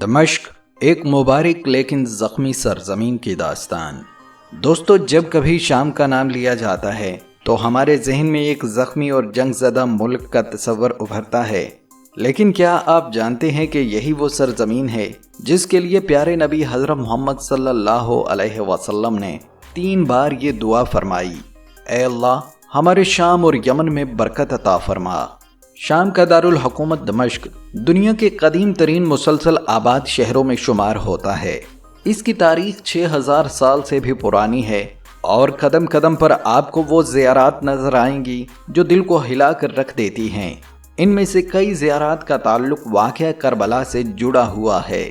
दमिश्क एक मुबारक लेकिन ज़ख्मी सरजमीन की दास्तान। दोस्तों, जब कभी शाम का नाम लिया जाता है तो हमारे जहन में एक ज़ख्मी और जंगज़दा मुल्क का तस्वर उभरता है। लेकिन क्या आप जानते हैं कि यही वो सरजमीन है जिसके लिए प्यारे नबी हज़रत मोहम्मद सल्लल्लाहु अलैहि वसल्लम ने 3 बार ये दुआ फरमाई, ऐ अल्लाह हमारे शाम और यमन में बरकत अता फरमा। शाम का दारुल हुकूमत दमिश्क दुनिया के कदीम तरीन मुसलसल आबाद शहरों में शुमार होता है। इसकी तारीख 6000 साल से भी पुरानी है और कदम कदम पर आपको वो ज़ियारात नजर आएंगी जो दिल को हिला कर रख देती हैं। इनमें से कई ज़ियारात का ताल्लुक वाक़या करबला से जुड़ा हुआ है।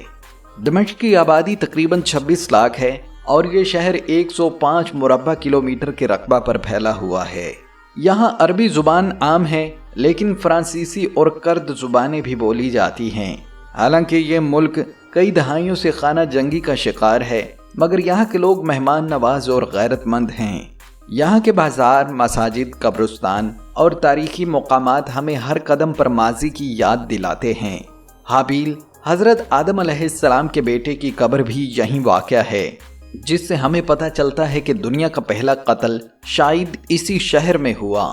दमिश्क की आबादी तकरीबन 26 लाख है और ये शहर 105 मुरब्बा किलोमीटर के रकबा पर फैला हुआ है। यहाँ अरबी ज़ुबान आम है, लेकिन फ्रांसीसी और कर्द ज़ुबानें भी बोली जाती हैं। हालांकि ये मुल्क कई दहाइयों से खाना जंगी का शिकार है, मगर यहाँ के लोग मेहमान नवाज और गैरतमंद हैं। यहाँ के बाजार, मसाजिद, कब्रिस्तान और तारीखी मकामात हमें हर कदम पर माजी की याद दिलाते हैं। हाबील हज़रत आदम अलैहिस्सलाम के बेटे की कब्र भी यहीं वाक़या है, जिससे हमें पता चलता है कि दुनिया का पहला कत्ल शायद इसी शहर में हुआ।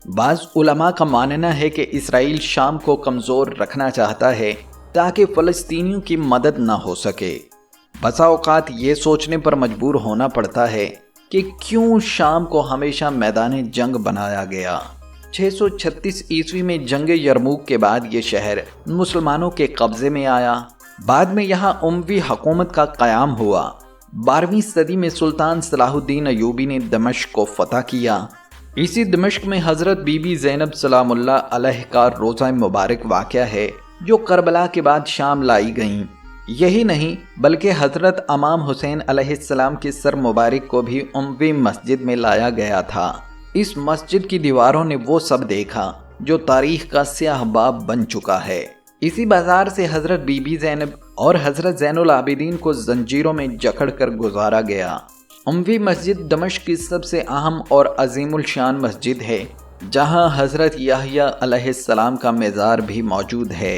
बाज़ उलमा का मानना है कि इसराइल शाम को कमज़ोर रखना चाहता है ताकि फ़लस्तीनियों की मदद न हो सके। बसा औक़ात ये सोचने पर मजबूर होना पड़ता है कि क्यों शाम को हमेशा मैदान जंग बनाया गया। 636 ईस्वी में जंग यरमूक के बाद ये शहर मुसलमानों के कब्ज़े में आया। बाद में यहाँ उमवी हुकूमत का क़याम हुआ। 12वीं सदी में सुल्तान सलाहुद्दीन अयूबी ने दमिश्क को फतह किया। इसी दमिश्क में हज़रत बीबी ज़ैनब सलामुल्लाह अलैह का रोज़ा मुबारक वाक़या है जो करबला के बाद शाम लाई गईं। यही नहीं बल्कि हज़रत इमाम हुसैन अलैहिस्सलाम के सर मुबारक को भी उमवी मस्जिद में लाया गया था। इस मस्जिद की दीवारों ने वो सब देखा जो तारीख़ का स्याह बाब बन चुका है। इसी बाजार से हज़रत बीबी ज़ैनब और हज़रत ज़ैनुल आबिदीन को जंजीरों में जकड़ कर गुजारा गया। उमवी मस्जिद दमिश्क की सबसे अहम और अजीमुल शान मस्जिद है, जहां हज़रत याहया अलैहिस्सलाम का मज़ार भी मौजूद है।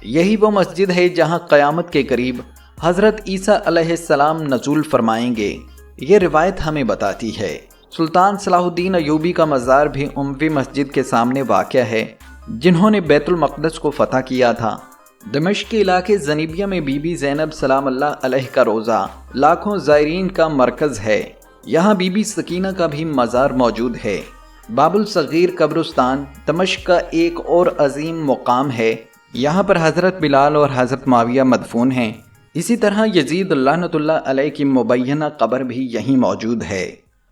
यही वो मस्जिद है जहां क़यामत के करीब हज़रत ईसा अलैहिस्सलाम नज़ूल फरमाएंगे, ये रिवायत हमें बताती है। सुल्तान सलाहुद्दीन अयूबी का मज़ार भी उमवी मस्जिद के सामने वाक़या है, जिन्होंने बैतुल मक़दस को फ़तह किया था। दमिश्क के इलाके ज़नीबिया में बीबी ज़ैनब सलामुल्लाह अलैह का रोज़ा लाखों ज़ायरीन का मरकज़ है। यहाँ बीबी सकीना का भी मज़ार मौजूद है। बाबुल सगीर कब्रिस्तान दमिश्क का एक और अजीम मुकाम है। यहाँ पर हज़रत बिलाल और हज़रत माविया मदफून हैं। इसी तरह यजीद लानतुल्लाह अलैह की मुबैना कब्र भी यहीं मौजूद है।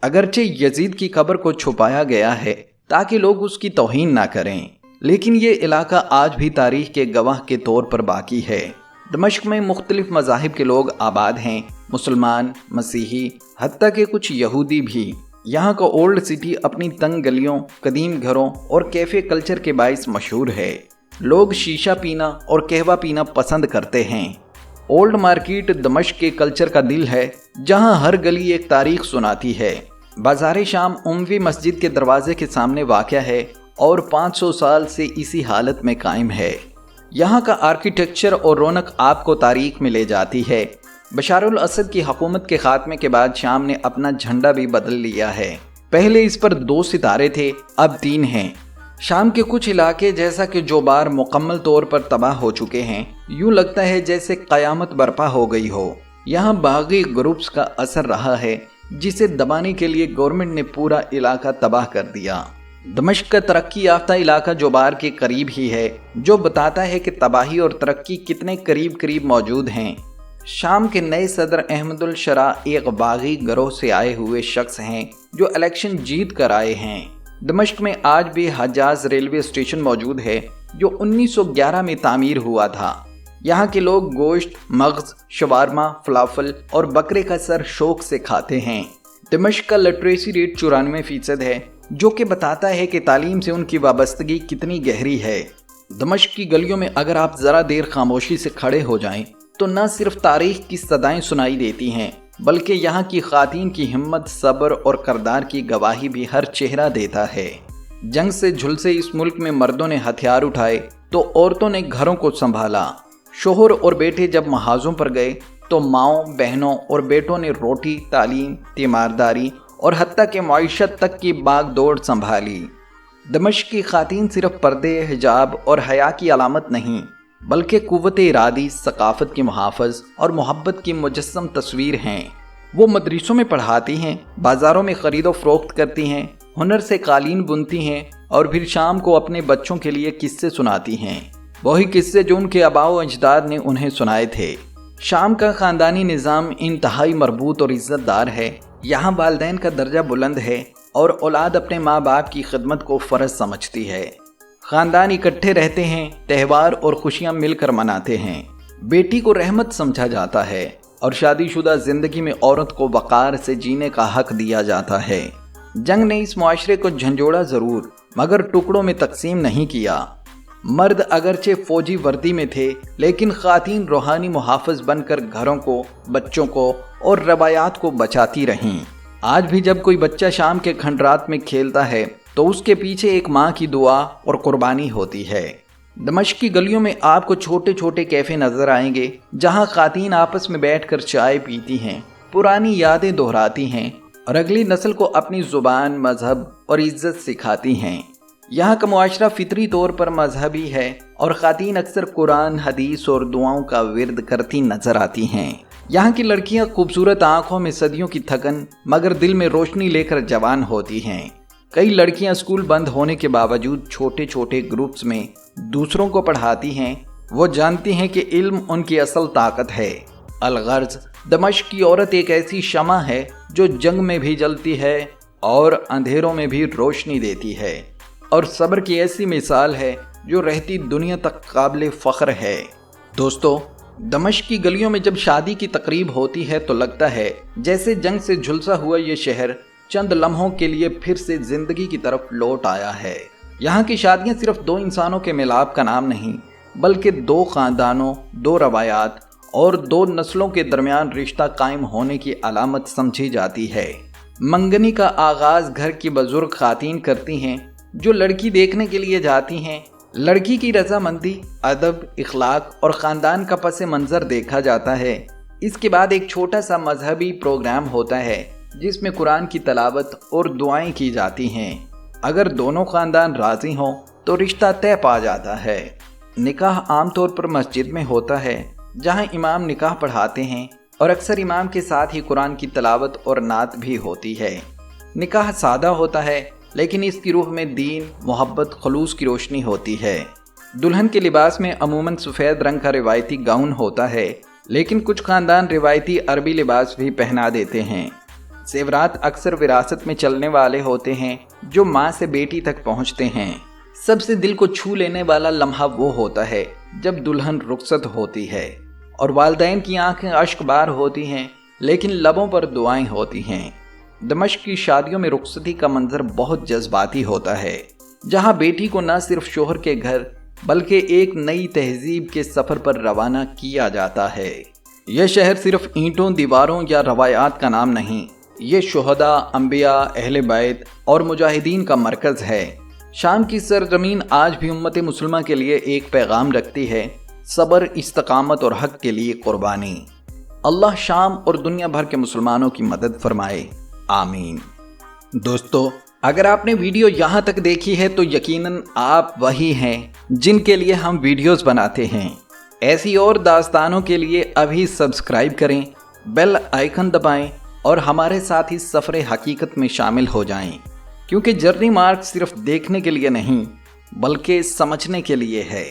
अगरचे यजीद की कब्र को छुपाया गया है ताकि लोग उसकी तौहीन ना करें, लेकिन ये इलाका आज भी तारीख़ के गवाह के तौर पर बाकी है। दमिश्क में मुख्तलिफ मज़ाहिब के लोग आबाद हैं, मुसलमान, मसीही, हत्ता के कुछ यहूदी भी। यहाँ का ओल्ड सिटी अपनी तंग गलियों, कदीम घरों और कैफ़े कल्चर के बाइस मशहूर है। लोग शीशा पीना और कहवा पीना पसंद करते हैं। ओल्ड मार्केट दमिश्क के कल्चर का दिल है, जहाँ हर गली एक तारीख़ सुनाती है। बाज़ार शाम उमवी मस्जिद के दरवाजे के सामने वाक़या है और 500 साल से इसी हालत में कायम है। यहाँ का आर्किटेक्चर और रौनक आपको तारीख में ले जाती है। बशारुल असद की हुकूमत के खात्मे के बाद शाम ने अपना झंडा भी बदल लिया है। पहले इस पर 2 सितारे थे, अब 3 हैं। शाम के कुछ इलाके जैसा कि जोबार मुकम्मल तौर पर तबाह हो चुके हैं। यूँ लगता है जैसे क़यामत बर्पा हो गई हो। यहाँ बागी ग्रुप्स का असर रहा है, जिसे दबाने के लिए गवर्नमेंट ने पूरा इलाका तबाह कर दिया। दमिश्क का तरक्की याफ्ता इलाका जोबार के करीब ही है, जो बताता है कि तबाही और तरक्की कितने करीब करीब मौजूद हैं। शाम के नए सदर अहमदुल शरा एक बागी गिरोह से आए हुए शख्स हैं जो इलेक्शन जीत कर आए हैं। दमिश्क में आज भी हजाज रेलवे स्टेशन मौजूद है, जो 1911 में तामीर हुआ था। यहाँ के लोग गोश्त, मग्ज़, शवारमा, फलाफल और बकरे का सर शौक से खाते हैं। दमिश्क का लिटरेसी रेट 94% है, जो कि बताता है कि तालीम से उनकी वाबस्तगी कितनी गहरी है। दमिश्क की गलियों में अगर आप ज़रा देर खामोशी से खड़े हो जाएं, तो न सिर्फ तारीख़ की सदाएं सुनाई देती हैं, बल्कि यहाँ की ख़ातीन की हिम्मत, सब्र और करदार की गवाही भी हर चेहरा देता है। जंग से झुलसे इस मुल्क में मर्दों ने हथियार उठाए तो औरतों ने घरों को संभाला। शोहर और बेटे जब महाजों पर गए तो माओं, बहनों और बेटों ने रोटी, तालीम, तीमारदारी और हत्ता के मुईशत तक की बाग दौड़ संभाली। दमिश्क की खातीन सिर्फ पर्दे, हिजाब और हया की अलामत नहीं, बल्कि कुव्वत इरादी, सकाफत की मुहाफ़िज़ और मोहब्बत की मुजस्सम तस्वीर हैं। वो मदरसों में पढ़ाती हैं, बाज़ारों में ख़रीदो फ़रोख्त करती हैं, हुनर से कालीन बुनती हैं और फिर शाम को अपने बच्चों के लिए किस्से सुनाती हैं, वही किस्से जो उनके आबाओ अजदाद ने उन्हें सुनाए थे। शाम का ख़ानदानी निज़ाम इंतहाई मरबूत और इज़्ज़तदार है। यहाँ वालिदैन का दर्जा बुलंद है और औलाद अपने माँ बाप की खिदमत को फ़र्ज समझती है। ख़ानदान इकट्ठे रहते हैं, त्यौहार और खुशियाँ मिलकर मनाते हैं। बेटी को रहमत समझा जाता है और शादीशुदा ज़िंदगी में औरत को वक़ार से जीने का हक दिया जाता है। जंग ने इस मुआशरे को झंझोड़ा ज़रूर, मगर टुकड़ों में तकसीम नहीं किया। मर्द अगरचे फ़ौजी वर्दी में थे, लेकिन ख़ातीन रूहानी मुहाफ़िज़ बनकर घरों को, बच्चों को और रवायात को बचाती रहीं। आज भी जब कोई बच्चा शाम के खंडरात में खेलता है तो उसके पीछे एक माँ की दुआ और कुर्बानी होती है। दमिश्क की गलियों में आपको छोटे छोटे कैफ़े नज़र आएंगे, जहाँ ख़ातीन आपस में बैठकर चाय पीती हैं, पुरानी यादें दोहराती हैं और अगली नस्ल को अपनी ज़ुबान, मज़हब और इज़्ज़त सिखाती हैं। यहाँ का मुआशरा फितरी तौर पर मजहबी है और ख़ातीन अक्सर कुरान, हदीस और दुआओं का विर्द करती नजर आती हैं। यहाँ की लड़कियाँ खूबसूरत आँखों में सदियों की थकन मगर दिल में रोशनी लेकर जवान होती हैं। कई लड़कियाँ स्कूल बंद होने के बावजूद छोटे छोटे ग्रुप्स में दूसरों को पढ़ाती हैं। वो जानती हैं कि इल्म उनकी असल ताकत है। अलगर्ज, दमिश्क की औरत एक ऐसी शमा है जो जंग में भी जलती है और अंधेरों में भी रोशनी देती है, और सब्र की ऐसी मिसाल है जो रहती दुनिया तक काबिल फ़ख्र है। दोस्तों, दमिश्क की गलियों में जब शादी की तकरीब होती है तो लगता है जैसे जंग से झुलसा हुआ ये शहर चंद लम्हों के लिए फिर से ज़िंदगी की तरफ लौट आया है। यहाँ की शादियाँ सिर्फ दो इंसानों के मिलाप का नाम नहीं, बल्कि दो ख़ानदानों, दो रवायात और दो नस्लों के दरमियान रिश्ता कायम होने की अलामत समझी जाती है। मंगनी का आगाज़ घर की बुजुर्ग ख़ातीन करती हैं, जो लड़की देखने के लिए जाती हैं। लड़की की रजामंदी, अदब, इखलाक और ख़ानदान का पस मंज़र देखा जाता है। इसके बाद एक छोटा सा मजहबी प्रोग्राम होता है जिसमें कुरान की तलावत और दुआएं की जाती हैं। अगर दोनों ख़ानदान राज़ी हों तो रिश्ता तय पा जाता है। निकाह आमतौर पर मस्जिद में होता है, जहां इमाम निकाह पढ़ाते हैं और अक्सर इमाम के साथ ही कुरान की तलावत और नात भी होती है। निकाह सादा होता है, लेकिन इसकी रूह में दीन, मोहब्बत, खलूस की रोशनी होती है। दुल्हन के लिबास में अमूमन सफ़ेद रंग का रिवायती गाउन होता है, लेकिन कुछ ख़ानदान रिवायती अरबी लिबास भी पहना देते हैं। ज़ेवरात अक्सर विरासत में चलने वाले होते हैं जो माँ से बेटी तक पहुँचते हैं। सबसे दिल को छू लेने वाला लम्हा वो होता है जब दुल्हन रुखसत होती है और वालिदैन की आंखें अश्कबार होती हैं, लेकिन लबों पर दुआएं होती हैं। दमिश्क की शादियों में रुखसती का मंजर बहुत जज्बाती होता है, जहां बेटी को न सिर्फ शोहर के घर बल्कि एक नई तहजीब के सफ़र पर रवाना किया जाता है। यह शहर सिर्फ ईंटों, दीवारों या रवायात का नाम नहीं, ये शुहदा, अंबिया, अहले बैत और मुजाहिदीन का मरकज़ है। शाम की सरजमीन आज भी उम्मत मुसलमा के लिए एक पैगाम रखती है, सब्र, इस्तकामत और हक के लिए कुर्बानी। अल्लाह शाम और दुनिया भर के मुसलमानों की मदद फरमाए, आमीन। दोस्तों, अगर आपने वीडियो यहाँ तक देखी है तो यकीनन आप वही हैं जिनके लिए हम वीडियोस बनाते हैं। ऐसी और दास्तानों के लिए अभी सब्सक्राइब करें, बेल आइकन दबाएं और हमारे साथ इस सफ़रे हकीकत में शामिल हो जाएं, क्योंकि जर्नी मार्ग सिर्फ देखने के लिए नहीं बल्कि समझने के लिए है।